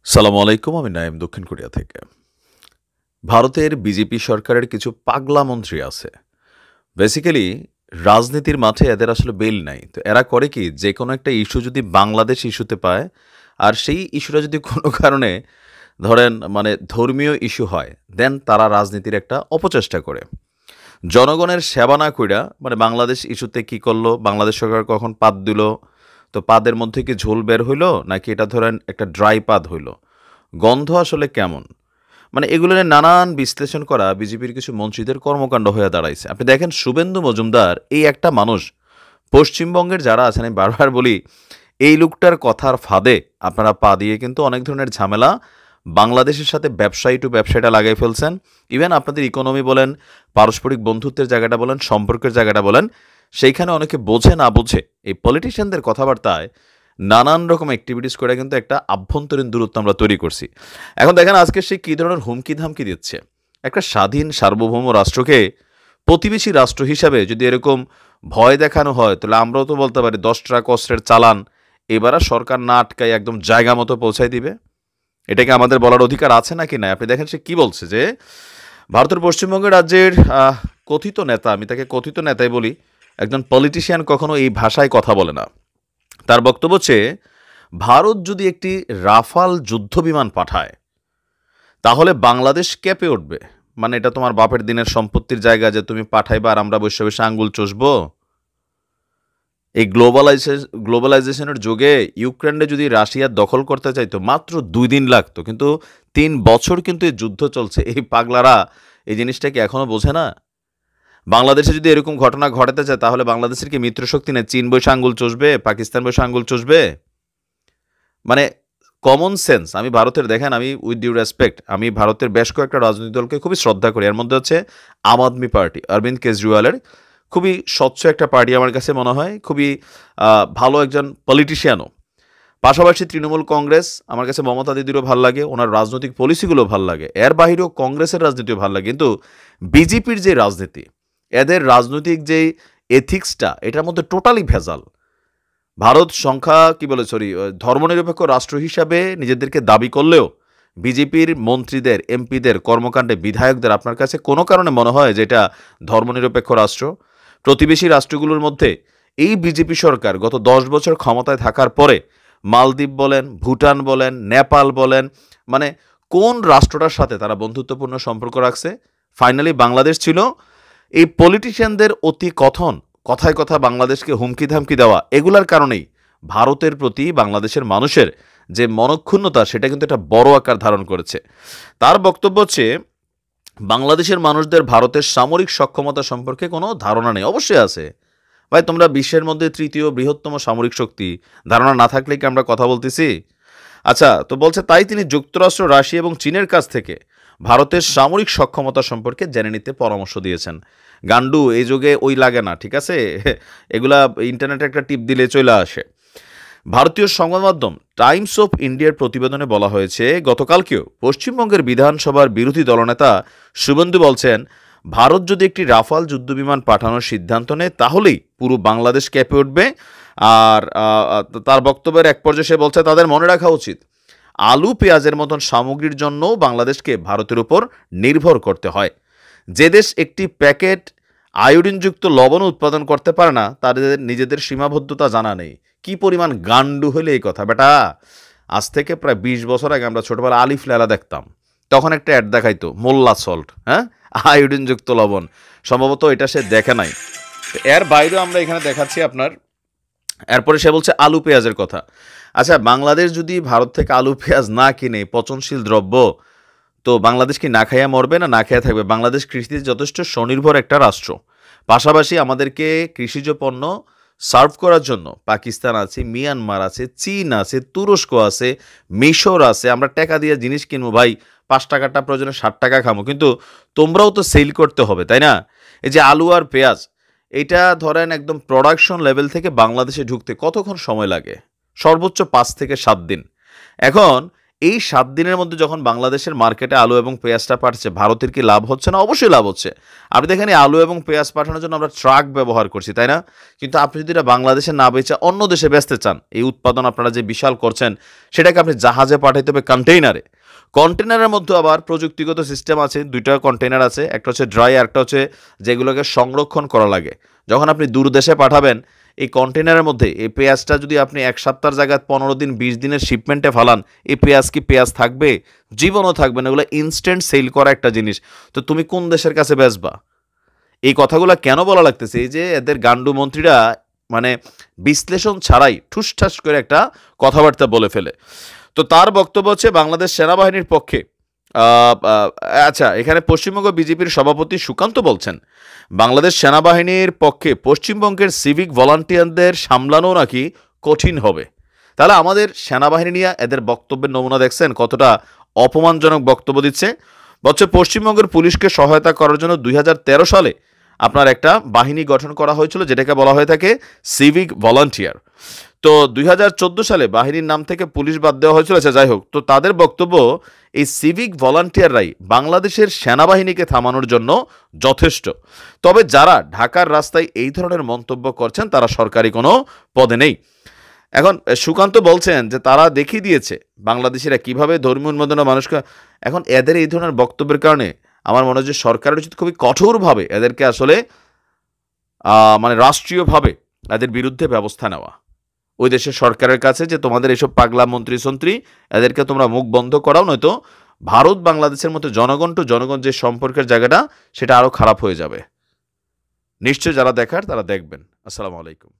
সালামু আলাইকুম। আমি নাইম দক্ষিণ কোরিয়া থেকে। ভারতের বিজেপি সরকারের কিছু পাগলা মন্ত্রী আছে। বেসিক্যালি রাজনীতির মাঠে এদের আসলে বেল নাই। তো এরা করে কি যেকোনো একটা ইস্যু যদি বাংলাদেশ ইস্যুতে পায়, আর সেই ইস্যুটা যদি কোনো কারণে ধরেন মানে ধর্মীয় ইস্যু হয়, দেন তারা রাজনীতির একটা অপচেষ্টা করে। জনগণের সেবা না কইরা মানে বাংলাদেশ ইস্যুতে কি করলো, বাংলাদেশ সরকার কখন পাত দিল, তো পাদের মধ্যে কি ঝোল বের হইল নাকি এটা ধরেন একটা ড্রাই পাদ হইল, গন্ধ আসলে কেমন, মানে এগুলো নিয়ে নানান বিশ্লেষণ করা বিজেপির কিছু মন্ত্রীদের কর্মকাণ্ড হয়ে দাঁড়াইছে। আপনি দেখেন শুভেন্দু মজুমদার এই একটা মানুষ, পশ্চিমবঙ্গের যারা আছেন আমি বারবার বলি, এই লোকটার কথার ফাঁদে আপনারা পা দিয়ে কিন্তু অনেক ধরনের ঝামেলা বাংলাদেশের সাথে ব্যবসায়ী টু ব্যবসায়ীটা লাগাই ফেলছেন। ইভেন আপনাদের ইকোনমি বলেন, পারস্পরিক বন্ধুত্বের জায়গাটা বলেন, সম্পর্কের জায়গাটা বলেন, সেইখানে অনেকে বোঝে না বুঝে এই পলিটিশিয়ানদের কথাবার্তায় নানান রকম অ্যাক্টিভিটিস করে কিন্তু একটা আভ্যন্তরীণ দূরত্ব আমরা তৈরি করছি। এখন দেখেন আজকে সে কী ধরনের হুমকি ধামকি দিচ্ছে। একটা স্বাধীন সার্বভৌম রাষ্ট্রকে প্রতিবেশী রাষ্ট্র হিসাবে যদি এরকম ভয় দেখানো হয়, তাহলে আমরাও তো বলতে পারি 10 ট্রাক অস্ত্রের চালান এবার আর সরকার না আটকায় একদম জায়গা মতো পৌঁছায় দিবে। এটাকে আমাদের বলার অধিকার আছে নাকি না? আপনি দেখেন সে কি বলছে যে ভারতের পশ্চিমবঙ্গ রাজ্যের কথিত নেতা, আমি তাকে কথিত নেতাই বলি, একজন পলিটিশিয়ান কখনো এই ভাষায় কথা বলে না। তার বক্তব্য হচ্ছে ভারত যদি একটি রাফাল যুদ্ধ বিমান পাঠায় তাহলে বাংলাদেশ কেঁপে উঠবে। মানে এটা তোমার বাপের দিনের সম্পত্তির জায়গা যে তুমি পাঠাইবা আর আমরা বসে বসে আঙ্গুল চষবো? এই গ্লোবালাইজেশনের যুগে ইউক্রেনে যদি রাশিয়ার দখল করতে চাইতো মাত্র 2 দিন লাগতো, কিন্তু 3 বছর কিন্তু এই যুদ্ধ চলছে। এই পাগলারা এই জিনিসটা কি এখনো বোঝে না? বাংলাদেশে যদি এরকম ঘটনা ঘটাতে চায় তাহলে বাংলাদেশের কি মিত্রশক্তি নেই? চীন বসে আঙ্গুল চষবে, পাকিস্তান বসে আঙ্গুল চষবে? মানে কমন সেন্স। আমি ভারতের দেখেন, আমি উইথ ডিউ রেসপেক্ট আমি ভারতের বেশ কয়েকটা রাজনৈতিক দলকে খুবই শ্রদ্ধা করি। এর মধ্যে হচ্ছে আম আদমি পার্টি, অরবিন্দ কেজরিওয়ালের খুবই স্বচ্ছ একটা পার্টি আমার কাছে মনে হয়, খুবই ভালো একজন পলিটিশিয়ানও। পাশাপাশি তৃণমূল কংগ্রেস আমার কাছে মমতা দিদিরও ভাল লাগে, ওনার রাজনৈতিক পলিসিগুলো ভাল লাগে, এর বাহিরেও কংগ্রেসের রাজনীতিও ভাল লাগে। কিন্তু বিজেপির যে রাজনীতি, এদের রাজনৈতিক যে এথিক্সটা, এটার মধ্যে টোটালি ভেজাল। ভারত সংখ্যা কি বলে সরি ধর্মনিরপেক্ষ রাষ্ট্র হিসাবে নিজেদেরকে দাবি করলেও বিজেপির মন্ত্রীদের, এমপিদের কর্মকাণ্ডে, বিধায়কদের আপনার কাছে কোনো কারণে মনে হয় যে এটা ধর্মনিরপেক্ষ রাষ্ট্র? প্রতিবেশী রাষ্ট্রগুলোর মধ্যে এই বিজেপি সরকার গত 10 বছর ক্ষমতায় থাকার পরে মালদ্বীপ বলেন, ভুটান বলেন, নেপাল বলেন, মানে কোন রাষ্ট্রটার সাথে তারা বন্ধুত্বপূর্ণ সম্পর্ক রাখছে? ফাইনালি বাংলাদেশ ছিল। এই পলিটিশিয়ানদের অতি কথন, কথায় কথা বাংলাদেশকে হুমকি ধামকি দেওয়া, এগুলার কারণেই ভারতের প্রতি বাংলাদেশের মানুষের যে মনক্ষুণ্ণতা, সেটা কিন্তু একটা বড় আকার ধারণ করেছে। তার বক্তব্য হচ্ছে বাংলাদেশের মানুষদের ভারতের সামরিক সক্ষমতা সম্পর্কে কোনো ধারণা নেই। অবশ্যই আছে ভাই, তোমরা বিশ্বের মধ্যে তৃতীয় বৃহত্তম সামরিক শক্তি, ধারণা না থাকলে কি আমরা কথা বলতেছি? আচ্ছা, তো বলছে তাই তিনি যুক্তরাষ্ট্র, রাশিয়া এবং চীনের কাছ থেকে ভারতের সামরিক সক্ষমতা সম্পর্কে জেনে নিতে পরামর্শ দিয়েছেন। গান্ডু এই যুগে ওই লাগে না, ঠিক আছে? এগুলা ইন্টারনেটে একটা টিপ দিলে চলে আসে। ভারতীয় সংবাদ মাধ্যম টাইমস অফ ইন্ডিয়ার প্রতিবেদনে বলা হয়েছে, গতকালকেও পশ্চিমবঙ্গের বিধানসভার বিরোধী দলনেতা শুভেন্দু বলছেন, ভারত যদি একটি রাফাল যুদ্ধবিমান পাঠানোর সিদ্ধান্ত নেয় তাহলেই পুরো বাংলাদেশ কেঁপে উঠবে। আর তার বক্তব্যের এক পর্যায়ে সে বলছে তাদের মনে রাখা উচিত আলু পেঁয়াজের মতন সামগ্রীর জন্যও বাংলাদেশকে ভারতের উপর নির্ভর করতে হয়। যে দেশ একটি প্যাকেট আয়োডিনযুক্ত লবণ উৎপাদন করতে পারে না, তাদের নিজেদের সীমাবদ্ধতা জানা নেই। কি পরিমাণ গান্ডু হলে এই কথা বেটা! আজ থেকে প্রায় 20 বছর আগে আমরা ছোটবেলা আলিফ লায়লা দেখতাম, তখন একটা অ্যাড দেখাইতো মোল্লা সল্ট, হ্যাঁ, আয়োডিনযুক্ত লবণ। সম্ভবত এটা সে দেখে নাই। এর বাইরেও আমরা এখানে দেখাচ্ছি আপনার। এরপরে সে বলছে আলু পেঁয়াজের কথা। আচ্ছা, বাংলাদেশ যদি ভারত থেকে আলু পেঁয়াজ না কিনে, পচনশীল দ্রব্য, তো বাংলাদেশ কি না খাইয়া মরবে না না খাইয়া থাকবে? বাংলাদেশ কৃষিতে যথেষ্ট স্বনির্ভর একটা রাষ্ট্র। পাশাপাশি আমাদেরকে কৃষিজ পণ্য সার্ভ করার জন্য পাকিস্তান আছে, মিয়ানমার আছে, চীন আছে, তুরস্ক আছে, মিশর আছে। আমরা টাকা দিয়ে জিনিস কিনবো ভাই, 5 টাকাটা প্রয়োজনে 60 টাকা খামো, কিন্তু তোমরাও তো সেল করতে হবে, তাই না? এই যে আলু আর পেঁয়াজ, এটা ধরেন একদম প্রোডাকশন লেভেল থেকে বাংলাদেশে ঢুকতে কতক্ষণ সময় লাগে? সর্বোচ্চ 5 থেকে 7 দিন। এখন এই 7 দিনের মধ্যে যখন বাংলাদেশের মার্কেটে আলু এবং পেঁয়াজটা পাঠছে, ভারতের কি লাভ হচ্ছে না? অবশ্যই লাভ হচ্ছে। আপনি দেখেন এই আলু এবং পেঁয়াজ পাঠানোর জন্য আমরা ট্রাক ব্যবহার করছি, তাই না? কিন্তু আপনি যদি এটা বাংলাদেশে না বেচে অন্য দেশে বেচতে চান, এই উৎপাদন আপনারা যে বিশাল করছেন, সেটাকে আপনি জাহাজে পাঠাইতে হবে কন্টেইনারে। কন্টেইনারের মধ্যে আবার প্রযুক্তিগত সিস্টেম আছে, 2টা কন্টেইনার আছে, একটা হচ্ছে ড্রাই, একটা হচ্ছে যেগুলোকে সংরক্ষণ করা লাগে। যখন আপনি দূর দেশে পাঠাবেন, এই কন্টেইনারের মধ্যে এই পেঁয়াজটা যদি আপনি 1 সপ্তাহের জায়গায় 15 দিন 20 দিনের শিপমেন্টে ফালান, এই পেঁয়াজ কি পেঁয়াজ থাকবে? জীবনও থাকবে না। এগুলো ইনস্ট্যান্ট সেল করা একটা জিনিস। তো তুমি কোন দেশের কাছে বেচবা? এই কথাগুলো কেন বলা লাগতেছে? এই যে এদের গান্ডু মন্ত্রীরা মানে বিশ্লেষণ ছাড়াই ঠুসঠাস করে একটা কথাবার্তা বলে ফেলে। তো তার বক্তব্য হচ্ছে বাংলাদেশ সেনাবাহিনীর পক্ষে। আচ্ছা, এখানে পশ্চিমবঙ্গ বিজেপির সভাপতি সুকান্ত বলছেন বাংলাদেশ সেনাবাহিনীর পক্ষে পশ্চিমবঙ্গের সিভিক ভলান্টিয়ারদের সামলানো নাকি কঠিন হবে। তাহলে আমাদের সেনাবাহিনী নিয়ে এদের বক্তব্যের নমুনা দেখছেন কতটা অপমানজনক বক্তব্য দিচ্ছে। বলছে পশ্চিমবঙ্গের পুলিশকে সহায়তা করার জন্য 2013 সালে আপনার একটা বাহিনী গঠন করা হয়েছিল, যেটাকে বলা হয়ে থাকে সিভিক ভলান্টিয়ার। তো 2014 সালে বাহিনীর নাম থেকে পুলিশ বাদ দেওয়া হয়েছিল। আচ্ছা, যাই হোক, তো তাদের বক্তব্য এই সিভিক ভলান্টিয়াররাই বাংলাদেশের সেনাবাহিনীকে থামানোর জন্য যথেষ্ট। তবে যারা ঢাকার রাস্তায় এই ধরনের মন্তব্য করছেন তারা সরকারি কোনো পদে নেই। এখন সুকান্ত বলছেন যে তারা দেখিয়ে দিয়েছে বাংলাদেশিরা কিভাবে ধর্মীয় উন্মাদনা মানুষকে। এখন এদের এই ধরনের বক্তব্যের কারণে আমার মনে হয় যে সরকারের উচিত খুবই কঠোরভাবে এদেরকে আসলে মানে রাষ্ট্রীয়ভাবে এদের বিরুদ্ধে ব্যবস্থা নেওয়া, ওই দেশের সরকারের কাছে, যে তোমাদের এসব পাগলা মন্ত্রী সন্ত্রী এদেরকে তোমরা মুখ বন্ধ করাও, নয়তো ভারত বাংলাদেশের মতো জনগণ টু জনগণ যে সম্পর্কের জায়গাটা সেটা আরও খারাপ হয়ে যাবে। নিশ্চয় যারা দেখার তারা দেখবেন। আসসালামু আলাইকুম।